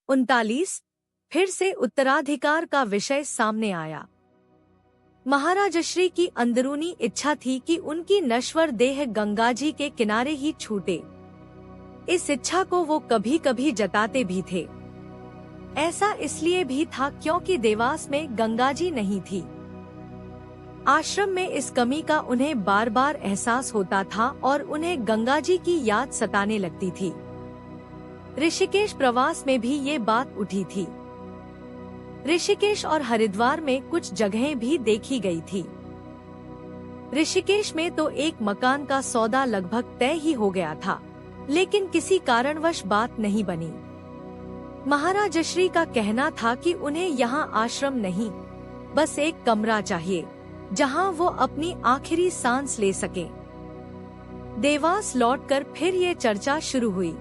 39। फिर से उत्तराधिकार का विषय सामने आया। महाराजश्री की अंदरूनी इच्छा थी कि उनकी नश्वर देह गंगाजी के किनारे ही छूटे। इस इच्छा को वो कभी कभी जताते भी थे। ऐसा इसलिए भी था क्योंकि देवास में गंगाजी नहीं थी। आश्रम में इस कमी का उन्हें बार बार एहसास होता था और उन्हें गंगाजी की याद सताने लगती थी। ऋषिकेश प्रवास में भी ये बात उठी थी। ऋषिकेश और हरिद्वार में कुछ जगहें भी देखी गई थी। ऋषिकेश में तो एक मकान का सौदा लगभग तय ही हो गया था, लेकिन किसी कारणवश बात नहीं बनी। महाराजश्री का कहना था कि उन्हें यहाँ आश्रम नहीं, बस एक कमरा चाहिए जहाँ वो अपनी आखिरी सांस ले सके। देवास लौटकर फिर ये चर्चा शुरू हुई।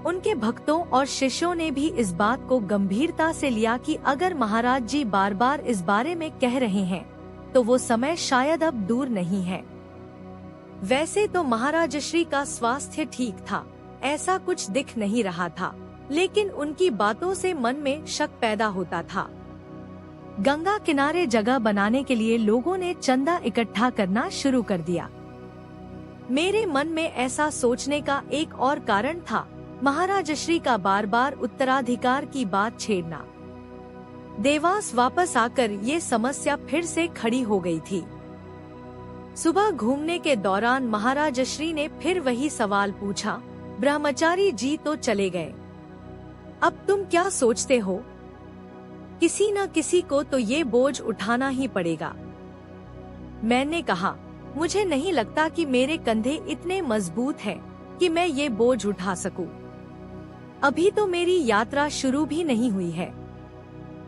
उनके भक्तों और शिष्यों ने भी इस बात को गंभीरता से लिया कि अगर महाराज जी बार बार इस बारे में कह रहे हैं, तो वो समय शायद अब दूर नहीं है। वैसे तो महाराजश्री का स्वास्थ्य ठीक था, ऐसा कुछ दिख नहीं रहा था, लेकिन उनकी बातों से मन में शक पैदा होता था। गंगा किनारे जगह बनाने के लिए लोगों ने चंदा इकट्ठा करना शुरू कर दिया। मेरे मन में ऐसा सोचने का एक और कारण था, महाराजश्री का बार बार उत्तराधिकार की बात छेड़ना। देवास वापस आकर ये समस्या फिर से खड़ी हो गई थी। सुबह घूमने के दौरान महाराजश्री ने फिर वही सवाल पूछा, ब्रह्मचारी जी तो चले गए, अब तुम क्या सोचते हो? किसी न किसी को तो ये बोझ उठाना ही पड़ेगा। मैंने कहा, मुझे नहीं लगता कि मेरे कंधे इतने मजबूत हैं कि मैं ये बोझ उठा सकूं। अभी तो मेरी यात्रा शुरू भी नहीं हुई है।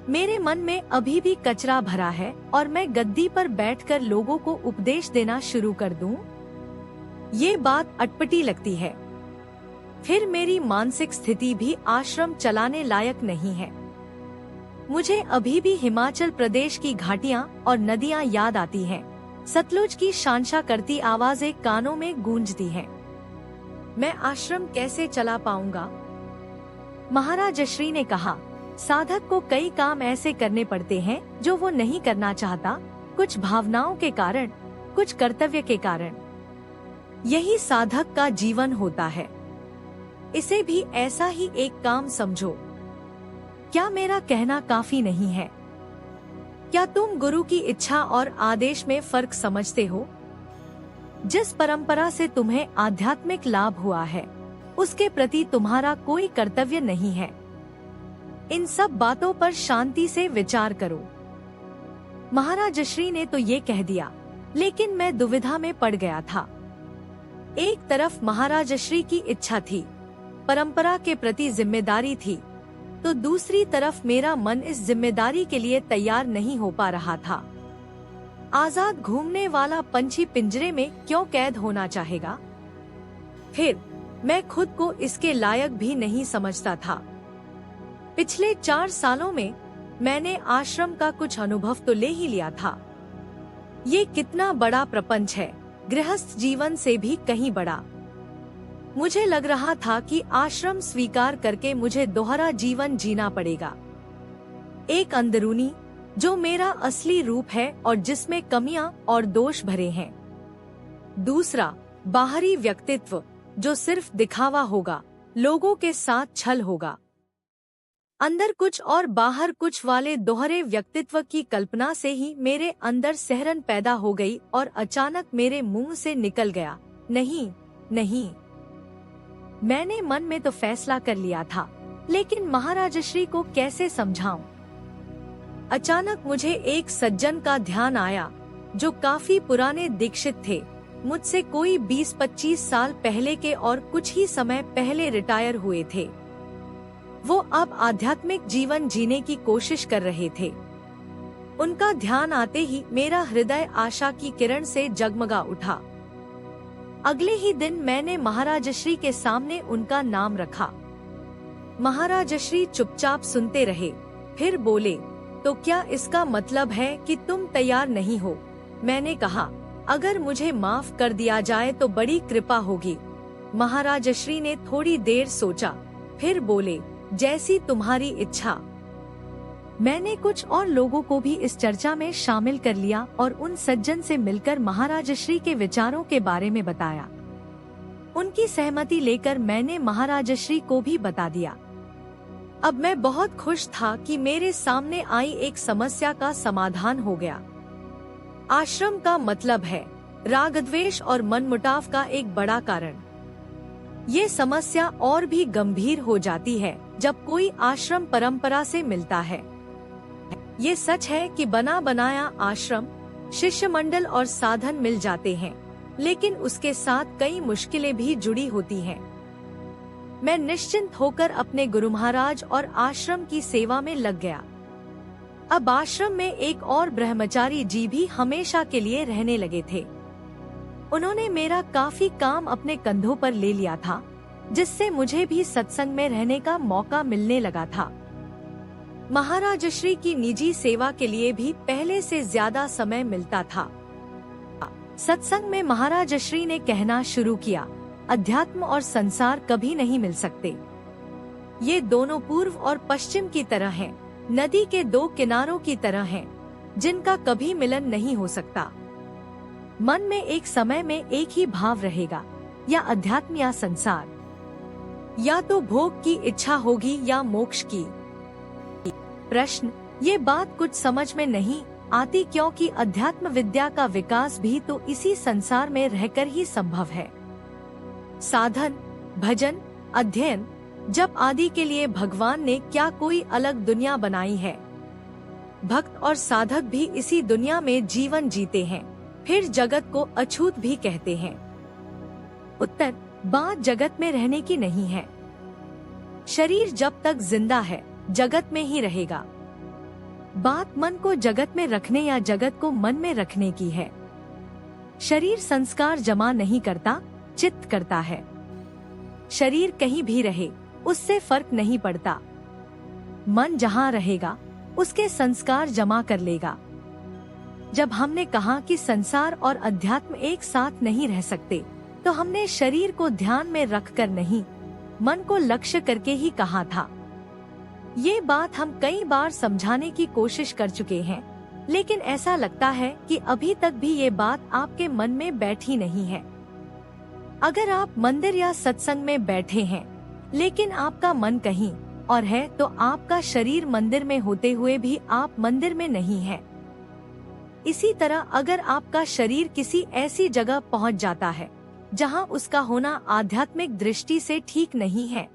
मेरे मन में अभी भी कचरा भरा है और मैं गद्दी पर बैठकर लोगों को उपदेश देना शुरू कर दूं? ये बात अटपटी लगती है। फिर मेरी मानसिक स्थिति भी आश्रम चलाने लायक नहीं है। मुझे अभी भी हिमाचल प्रदेश की घाटियाँ और नदियाँ याद आती हैं। सतलुज की शांशा करती आवाजें कानों में गूंजती हैं। मैं आश्रम कैसे चला पाऊंगा? महाराजश्री ने कहा, साधक को कई काम ऐसे करने पड़ते हैं जो वो नहीं करना चाहता, कुछ भावनाओं के कारण, कुछ कर्तव्य के कारण। यही साधक का जीवन होता है। इसे भी ऐसा ही एक काम समझो। क्या मेरा कहना काफी नहीं है? क्या तुम गुरु की इच्छा और आदेश में फर्क समझते हो? जिस परंपरा से तुम्हें आध्यात्मिक लाभ हुआ है, उसके प्रति तुम्हारा कोई कर्तव्य नहीं है। इन सब बातों पर शांति से विचार करो। महाराजश्री ने तो ये कह दिया, लेकिन मैं दुविधा में पड़ गया था। एक तरफ महाराजश्री की इच्छा थी, परंपरा के प्रति जिम्मेदारी थी, तो दूसरी तरफ मेरा मन इस जिम्मेदारी के लिए तैयार नहीं हो पा रहा था। आजाद घूमने वाला पंछी पिंजरे में क्यों कैद होना चाहेगा? फिर मैं खुद को इसके लायक भी नहीं समझता था। पिछले 4 सालों में मैंने आश्रम का कुछ अनुभव तो ले ही लिया था। ये कितना बड़ा प्रपंच है, गृहस्थ जीवन से भी कहीं बड़ा। मुझे लग रहा था कि आश्रम स्वीकार करके मुझे दोहरा जीवन जीना पड़ेगा। एक अंदरूनी, जो मेरा असली रूप है और जिसमें कमियां और दोष भरे हैं। दूसरा, बाहरी व्यक्तित्व, जो सिर्फ दिखावा होगा, लोगों के साथ छल होगा। अंदर कुछ और बाहर कुछ वाले दोहरे व्यक्तित्व की कल्पना से ही मेरे अंदर सिहरन पैदा हो गई और अचानक मेरे मुंह से निकल गया, नहीं नहीं। मैंने मन में तो फैसला कर लिया था, लेकिन महाराजश्री को कैसे समझाऊं? अचानक मुझे एक सज्जन का ध्यान आया, जो काफी पुराने दीक्षित थे, मुझसे कोई 20-25 साल पहले के और कुछ ही समय पहले रिटायर हुए थे। वो अब आध्यात्मिक जीवन जीने की कोशिश कर रहे थे। उनका ध्यान आते ही मेरा हृदय आशा की किरण से जगमगा उठा। अगले ही दिन मैंने महाराजश्री के सामने उनका नाम रखा। महाराजश्री चुपचाप सुनते रहे, फिर बोले, तो क्या इसका मतलब है कि तुम तैयार नहीं हो? मैंने कहा, अगर मुझे माफ कर दिया जाए तो बड़ी कृपा होगी। महाराजश्री ने थोड़ी देर सोचा, फिर बोले, जैसी तुम्हारी इच्छा। मैंने कुछ और लोगों को भी इस चर्चा में शामिल कर लिया और उन सज्जन से मिलकर महाराजश्री के विचारों के बारे में बताया। उनकी सहमति लेकर मैंने महाराजश्री को भी बता दिया। अब मैं बहुत खुश था कि मेरे सामने आई एक समस्या का समाधान हो गया। आश्रम का मतलब है रागद्वेष और मनमुटाव का एक बड़ा कारण। ये समस्या और भी गंभीर हो जाती है जब कोई आश्रम परंपरा से मिलता है। ये सच है कि बना बनाया आश्रम, शिष्य मंडल और साधन मिल जाते हैं, लेकिन उसके साथ कई मुश्किलें भी जुड़ी होती हैं। मैं निश्चिंत होकर अपने गुरु महाराज और आश्रम की सेवा में लग गया। अब आश्रम में एक और ब्रह्मचारी जी भी हमेशा के लिए रहने लगे थे। उन्होंने मेरा काफी काम अपने कंधों पर ले लिया था, जिससे मुझे भी सत्संग में रहने का मौका मिलने लगा था। महाराजश्री की निजी सेवा के लिए भी पहले से ज्यादा समय मिलता था। सत्संग में महाराजश्री ने कहना शुरू किया, अध्यात्म और संसार कभी नहीं मिल सकते। ये दोनों पूर्व और पश्चिम की तरह हैं, नदी के दो किनारों की तरह हैं, जिनका कभी मिलन नहीं हो सकता। मन में एक समय में एक ही भाव रहेगा, या अध्यात्म या संसार, या तो भोग की इच्छा होगी या मोक्ष की। प्रश्न, ये बात कुछ समझ में नहीं आती क्योंकि अध्यात्म विद्या का विकास भी तो इसी संसार में रहकर ही संभव है। साधन, भजन, अध्ययन, जप आदि के लिए भगवान ने क्या कोई अलग दुनिया बनाई है? भक्त और साधक भी इसी दुनिया में जीवन जीते हैं, फिर जगत को अछूत भी कहते हैं। उत्तर, बात जगत में रहने की नहीं है। शरीर जब तक जिंदा है जगत में ही रहेगा। बात मन को जगत में रखने या जगत को मन में रखने की है। शरीर संस्कार जमा नहीं करता, चित्त करता है। शरीर कहीं भी रहे उससे फर्क नहीं पड़ता। मन जहाँ रहेगा उसके संस्कार जमा कर लेगा। जब हमने कहा कि संसार और अध्यात्म एक साथ नहीं रह सकते, तो हमने शरीर को ध्यान में रखकर नहीं, मन को लक्ष्य करके ही कहा था। ये बात हम कई बार समझाने की कोशिश कर चुके हैं, लेकिन ऐसा लगता है कि अभी तक भी ये बात आपके मन में बैठी नहीं है। अगर आप मंदिर या सत्संग में बैठे हैं, लेकिन आपका मन कहीं और है, तो आपका शरीर मंदिर में होते हुए भी आप मंदिर में नहीं है। इसी तरह अगर आपका शरीर किसी ऐसी जगह पहुंच जाता है जहां उसका होना आध्यात्मिक दृष्टि से ठीक नहीं है,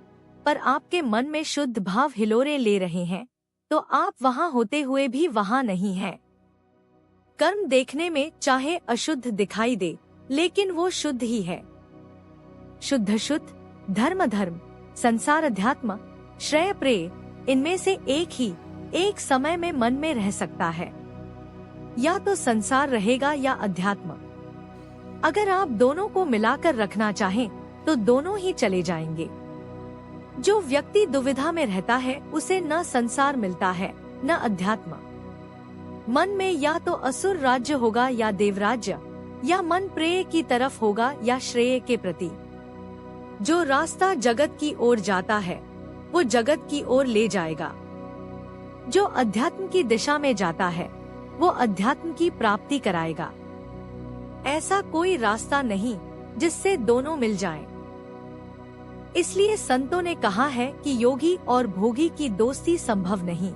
पर आपके मन में शुद्ध भाव हिलोरे ले रहे हैं, तो आप वहां होते हुए भी वहां नहीं हैं। कर्म देखने में चाहे अशुद्ध दिखाई दे, लेकिन वो शुद्ध ही है। शुद्ध शुद्ध, धर्म धर्म, संसार अध्यात्म, श्रेय प्रेय, इनमें से एक ही एक समय में मन में रह सकता है। या तो संसार रहेगा या अध्यात्म। अगर आप दोनों को मिलाकर रखना चाहें, तो दोनों ही चले जाएंगे। जो व्यक्ति दुविधा में रहता है उसे न संसार मिलता है न अध्यात्म। मन में या तो असुर राज्य होगा या देवराज्य, या मन प्रेय की तरफ होगा या श्रेय के प्रति। जो रास्ता जगत की ओर जाता है वो जगत की ओर ले जाएगा। जो अध्यात्म की दिशा में जाता है वो अध्यात्म की प्राप्ति कराएगा। ऐसा कोई रास्ता नहीं जिससे दोनों मिल जाएं। इसलिए संतों ने कहा है कि योगी और भोगी की दोस्ती संभव नहीं।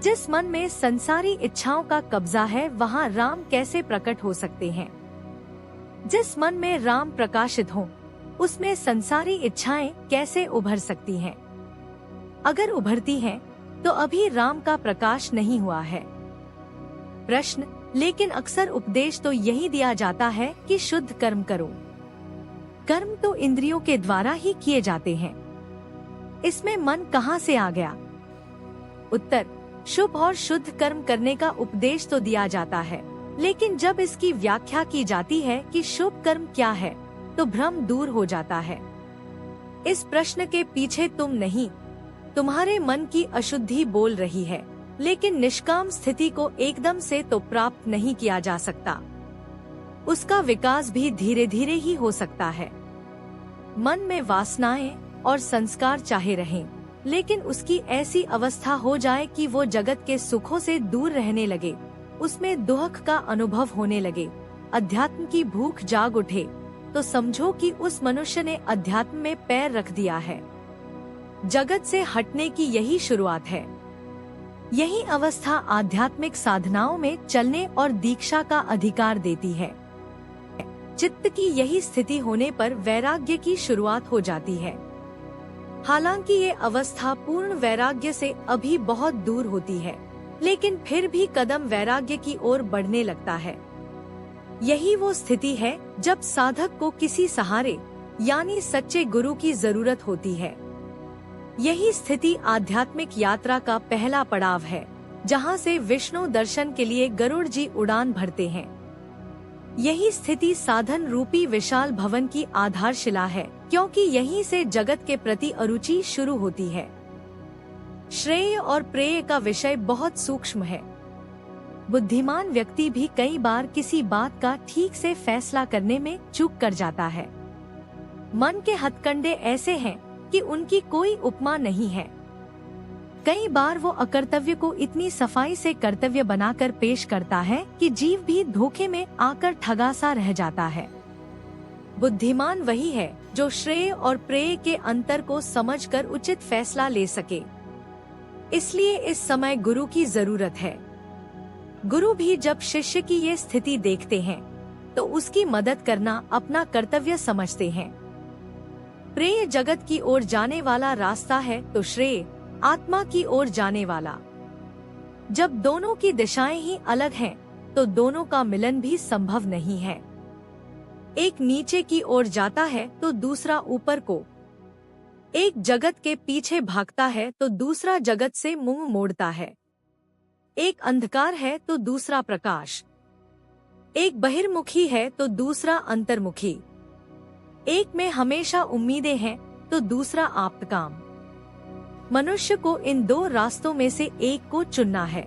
जिस मन में संसारी इच्छाओं का कब्जा है वहाँ राम कैसे प्रकट हो सकते हैं? जिस मन में राम प्रकाशित हो उसमें संसारी इच्छाएं कैसे उभर सकती हैं? अगर उभरती हैं, तो अभी राम का प्रकाश नहीं हुआ है। प्रश्न, लेकिन अक्सर उपदेश तो यही दिया जाता है कि शुद्ध कर्म करो। कर्म तो इंद्रियों के द्वारा ही किए जाते हैं, इसमें मन कहाँ से आ गया? उत्तर, शुभ और शुद्ध कर्म करने का उपदेश तो दिया जाता है, लेकिन जब इसकी व्याख्या की जाती है कि शुभ कर्म क्या है, तो भ्रम दूर हो जाता है। इस प्रश्न के पीछे तुम नहीं, तुम्हारे मन की अशुद्धि बोल रही है, लेकिन निष्काम स्थिति को एकदम से तो प्राप्त नहीं किया जा सकता। उसका विकास भी धीरे धीरे ही हो सकता है। मन में वासनाएं और संस्कार चाहे रहें, लेकिन उसकी ऐसी अवस्था हो जाए कि वो जगत के सुखों से दूर रहने लगे, उसमें दुख का अनुभव होने लगे, अध्यात्म की भूख जाग उठे, तो समझो कि उस मनुष्य ने अध्यात्म में पैर रख दिया है। जगत से हटने की यही शुरुआत है। यही अवस्था आध्यात्मिक साधनाओं में चलने और दीक्षा का अधिकार देती है। चित्त की यही स्थिति होने पर वैराग्य की शुरुआत हो जाती है। हालांकि ये अवस्था पूर्ण वैराग्य से अभी बहुत दूर होती है, लेकिन फिर भी कदम वैराग्य की ओर बढ़ने लगता है। यही वो स्थिति है जब साधक को किसी सहारे यानी सच्चे गुरु की जरूरत होती है। यही स्थिति आध्यात्मिक यात्रा का पहला पड़ाव है, जहाँ से विष्णु दर्शन के लिए गरुड़ जी उड़ान भरते हैं। यही स्थिति साधन रूपी विशाल भवन की आधारशिला है, क्योंकि यहीं से जगत के प्रति अरुचि शुरू होती है। श्रेय और प्रेय का विषय बहुत सूक्ष्म है। बुद्धिमान व्यक्ति भी कई बार किसी बात का ठीक से फैसला करने में चूक कर जाता है। मन के हथकंडे ऐसे हैं कि उनकी कोई उपमा नहीं है। कई बार वो अकर्तव्य को इतनी सफाई से कर्तव्य बनाकर पेश करता है कि जीव भी धोखे में आकर ठगा सा रह जाता है। बुद्धिमान वही है जो श्रेय और प्रेय के अंतर को समझकर उचित फैसला ले सके। इसलिए इस समय गुरु की जरूरत है। गुरु भी जब शिष्य की ये स्थिति देखते हैं तो उसकी मदद करना अपना कर्तव्य समझते हैं। प्रेय जगत की ओर जाने वाला रास्ता है तो श्रेय आत्मा की ओर जाने वाला। जब दोनों की दिशाएं ही अलग हैं, तो दोनों का मिलन भी संभव नहीं है। एक नीचे की ओर जाता है तो दूसरा ऊपर को। एक जगत के पीछे भागता है तो दूसरा जगत से मुंह मोड़ता है। एक अंधकार है तो दूसरा प्रकाश। एक बहिर्मुखी है तो दूसरा अंतर्मुखी। एक में हमेशा उम्मीदें हैं तो दूसरा आप्तकाम। मनुष्य को इन दो रास्तों में से एक को चुनना है।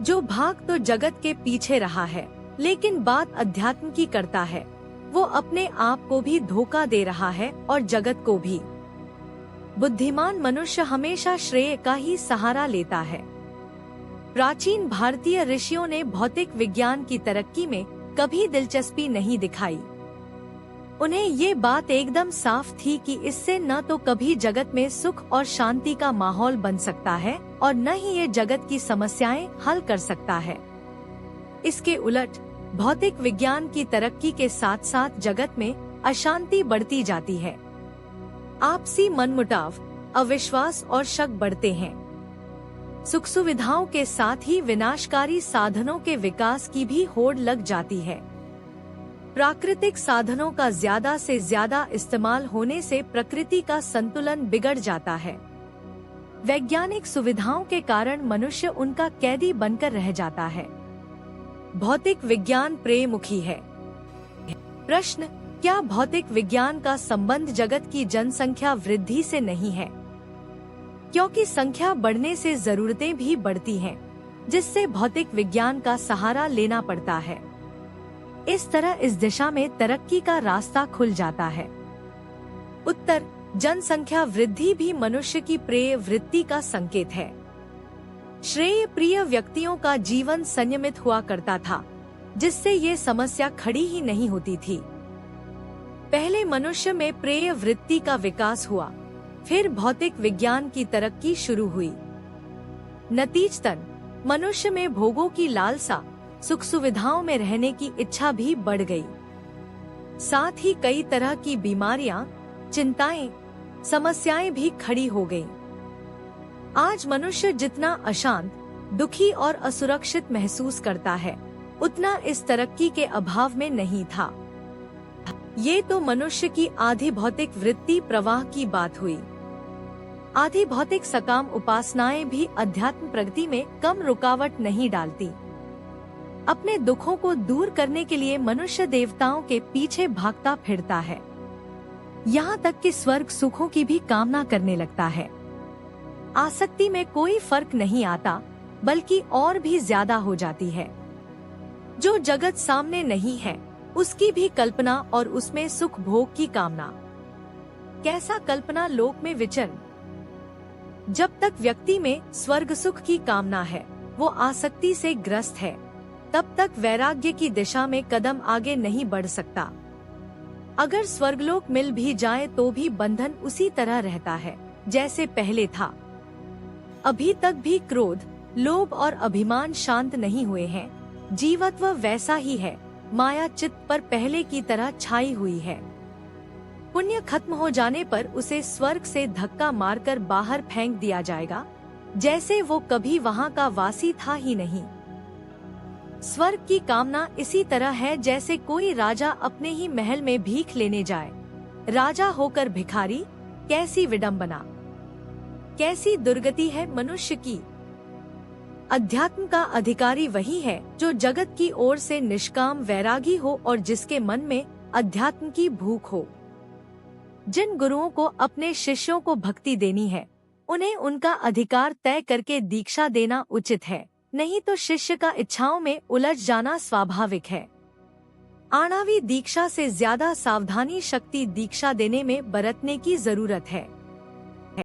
जो भाग तो जगत के पीछे रहा है, लेकिन बात अध्यात्म की करता है, वो अपने आप को भी धोखा दे रहा है और जगत को भी। बुद्धिमान मनुष्य हमेशा श्रेय का ही सहारा लेता है। प्राचीन भारतीय ऋषियों ने भौतिक विज्ञान की तरक्की में कभी दिलचस्पी नहीं दिखाई। उन्हें ये बात एकदम साफ थी कि इससे न तो कभी जगत में सुख और शांति का माहौल बन सकता है और न ही ये जगत की समस्याएं हल कर सकता है। इसके उलट भौतिक विज्ञान की तरक्की के साथ साथ जगत में अशांति बढ़ती जाती है। आपसी मनमुटाव, अविश्वास और शक बढ़ते हैं। सुख सुविधाओं के साथ ही विनाशकारी साधनों के विकास की भी होड़ लग जाती है। प्राकृतिक साधनों का ज्यादा से ज्यादा इस्तेमाल होने से प्रकृति का संतुलन बिगड़ जाता है। वैज्ञानिक सुविधाओं के कारण मनुष्य उनका कैदी बनकर रह जाता है। भौतिक विज्ञान प्रेयमुखी है। प्रश्न, क्या भौतिक विज्ञान का संबंध जगत की जनसंख्या वृद्धि से नहीं है? क्योंकि संख्या बढ़ने से जरूरतें भी बढ़ती हैं, जिससे भौतिक विज्ञान का सहारा लेना पड़ता है। इस तरह इस दिशा में तरक्की का रास्ता खुल जाता है। उत्तर, जनसंख्या वृद्धि भी मनुष्य की प्रेय वृत्ति का संकेत है। श्रेय प्रिय व्यक्तियों का जीवन संयमित हुआ करता था, जिससे ये समस्या खड़ी ही नहीं होती थी। पहले मनुष्य में प्रेय वृत्ति का विकास हुआ, फिर भौतिक विज्ञान की तरक्की शुरू हुई। नतीजतन मनुष्य में भोगों की लालसा, सुख सुविधाओं में रहने की इच्छा भी बढ़ गई। साथ ही कई तरह की बीमारियां, चिंताएं, समस्याएं भी खड़ी हो गईं। आज मनुष्य जितना अशांत, दुखी और असुरक्षित महसूस करता है, उतना इस तरक्की के अभाव में नहीं था। ये तो मनुष्य की आधी भौतिक वृत्ति प्रवाह की बात हुई। आधी भौतिक सकाम उपासनाएं भी अध्यात्म प्रगति में कम रुकावट नहीं डालती। अपने दुखों को दूर करने के लिए मनुष्य देवताओं के पीछे भागता फिरता है। यहाँ तक कि स्वर्ग सुखों की भी कामना करने लगता है। आसक्ति में कोई फर्क नहीं आता, बल्कि और भी ज्यादा हो जाती है। जो जगत सामने नहीं है, उसकी भी कल्पना और उसमें सुख भोग की कामना। कैसा कल्पना लोक में विचरण। जब तक व्यक्ति में स्वर्ग सुख की कामना है, वो आसक्ति से ग्रस्त है, तब तक वैराग्य की दिशा में कदम आगे नहीं बढ़ सकता। अगर स्वर्गलोक मिल भी जाए तो भी बंधन उसी तरह रहता है जैसे पहले था। अभी तक भी क्रोध, लोभ और अभिमान शांत नहीं हुए हैं। जीवत्व वैसा ही है, माया चित्त पर पहले की तरह छाई हुई है। पुण्य खत्म हो जाने पर उसे स्वर्ग से धक्का मारकर बाहर फेंक दिया जाएगा, जैसे वो कभी वहाँ का वासी था ही नहीं। स्वर्ग की कामना इसी तरह है जैसे कोई राजा अपने ही महल में भीख लेने जाए। राजा होकर भिखारी, कैसी विडंबना, कैसी दुर्गति है मनुष्य की। अध्यात्म का अधिकारी वही है जो जगत की ओर से निष्काम वैरागी हो और जिसके मन में अध्यात्म की भूख हो। जिन गुरुओं को अपने शिष्यों को भक्ति देनी है, उन्हें उनका अधिकार तय करके दीक्षा देना उचित है, नहीं तो शिष्य का इच्छाओं में उलझ जाना स्वाभाविक है। आणवी दीक्षा से ज्यादा सावधानी शक्ति दीक्षा देने में बरतने की जरूरत है।